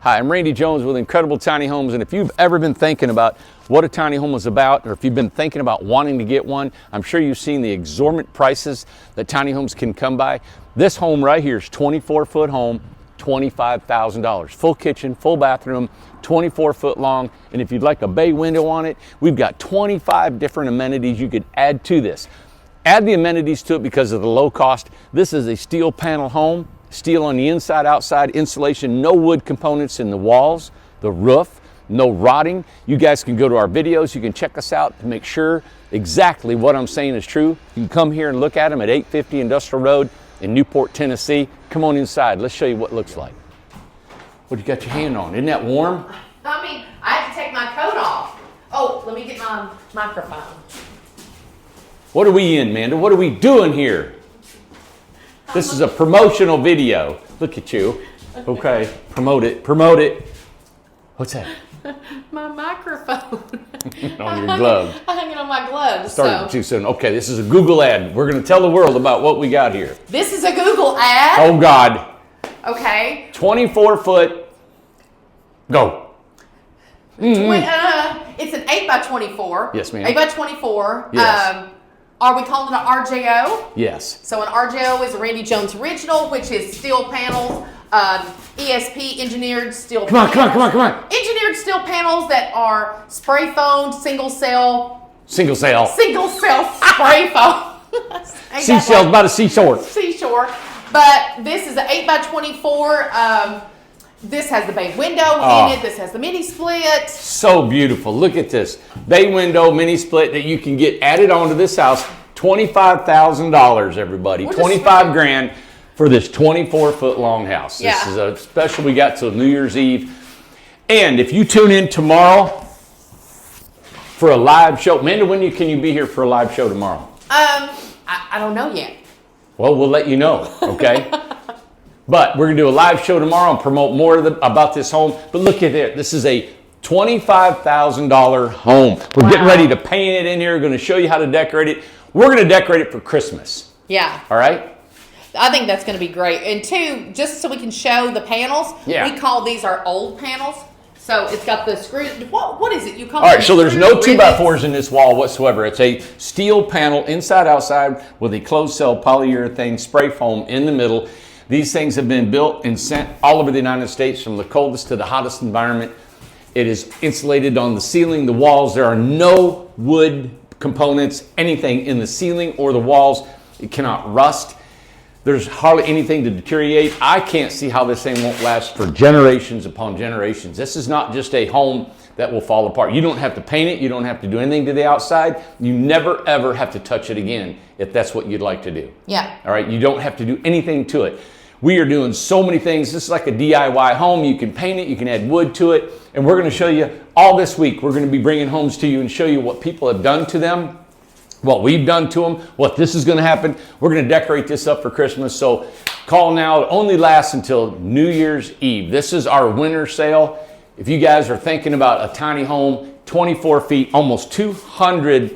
Hi, I'm Randy Jones with Incredible Tiny Homes, and if you've ever been thinking about what a tiny home is about, or if you've been thinking about wanting to get one, I'm sure you've seen the exorbitant prices that tiny homes can come by. This home right here is 24-foot home, $25,000. Full kitchen, full bathroom, 24 foot long, and if you'd like a bay window on it, we've got 25 different amenities you could add to this. Add the amenities to it because of the low cost. This is a steel panel home. Steel on the inside, outside, insulation, no wood components in the walls, the roof, no rotting. You guys can go to our videos. You can check us out to make sure exactly what I'm saying is true. You can come here and look at them at 850 Industrial Road in Newport, Tennessee. Come on inside. Let's show you what it looks like. What you got your hand on? Isn't that warm? I have to take my coat off. Oh, let me get my microphone. What are we in, Amanda? What are we doing here? This is a promotional video. Look at you. Okay, promote it. Promote it. What's that? My microphone. On your glove. I hung it on my gloves. Started too soon. Okay, this is a Google ad. We're going to tell the world about what we got here. This is a Google ad. Oh, God. Okay. 24 foot. Go. It's an 8 by 24. Yes, ma'am. 8 by 24. Yes. Are we calling it an RJO? Yes. So an RJO is a Randy Jones original, which is steel panels, ESP engineered steel Come on. Engineered steel panels that are spray foamed, single cell Single sale. spray foam. Seashells by the seashore. Seashore. But this is an 8 by 24. This has the bay window in it. This has the mini split. So beautiful. Look at this. Bay window, mini split that you can get added onto this house. $25,000, everybody. 25 grand for this 24 foot long house. Yeah. This is a special we got till New Year's Eve. And if you tune in tomorrow for a live show, Amanda, when can you be here for a live show tomorrow? I don't know yet. Well, we'll let you know, okay? But we're going to do a live show tomorrow and promote more about this home. But look at it. This is a $25,000 home. We're getting ready to paint it in here. We're going to show you how to decorate it. We're going to decorate it for Christmas. Yeah. All right? I think that's going to be great. And two, just so we can show the panels, we call these our old panels. So it's got the screw. What is it? You call it? All right, so there's no 2x4s in this wall whatsoever. It's a steel panel inside, outside with a closed cell polyurethane spray foam in the middle. These things have been built and sent all over the United States from the coldest to the hottest environment. It is insulated on the ceiling, the walls. There are no wood components, anything in the ceiling or the walls. It cannot rust. There's hardly anything to deteriorate. I can't see how this thing won't last for generations upon generations. This is not just a home that will fall apart. You don't have to paint it. You don't have to do anything to the outside. You never, ever have to touch it again if that's what you'd like to do. Yeah. All right, you don't have to do anything to it. We are doing so many things. This is like a DIY home. You can paint it, you can add wood to it, and we're going to show you all this week. We're going to be bringing homes to you and show you what people have done to them, what we've done to them, what this is going to happen. We're going to decorate this up for Christmas, so call now. It only lasts until New Year's Eve. This is our winter sale. If you guys are thinking about a tiny home, 24 feet, almost 200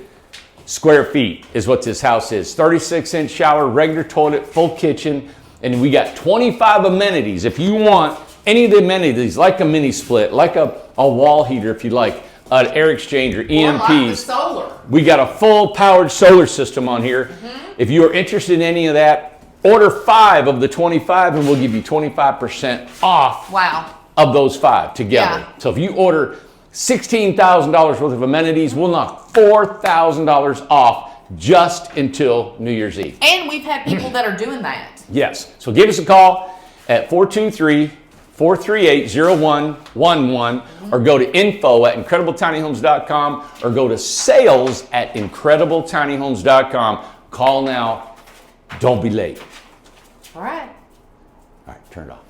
square feet is what this house is. 36-inch shower, regular toilet, full kitchen. And we got 25 amenities. If you want any of the amenities, like a mini split, like a wall heater if you like, an air exchanger, EMPs. Or like the solar. We got a full powered solar system on here. If you are interested in any of that, order 5 of the 25 and we'll give you 25% off of those 5 together. Yeah. So if you order $16,000 worth of amenities, we'll knock $4,000 off just until New Year's Eve. And we've had people that are doing that. Yes. So give us a call at 423-438-0111 or go to info@incredibletinyhomes.com or go to sales@incredibletinyhomes.com. Call now. Don't be late. All right. All right, turn it off.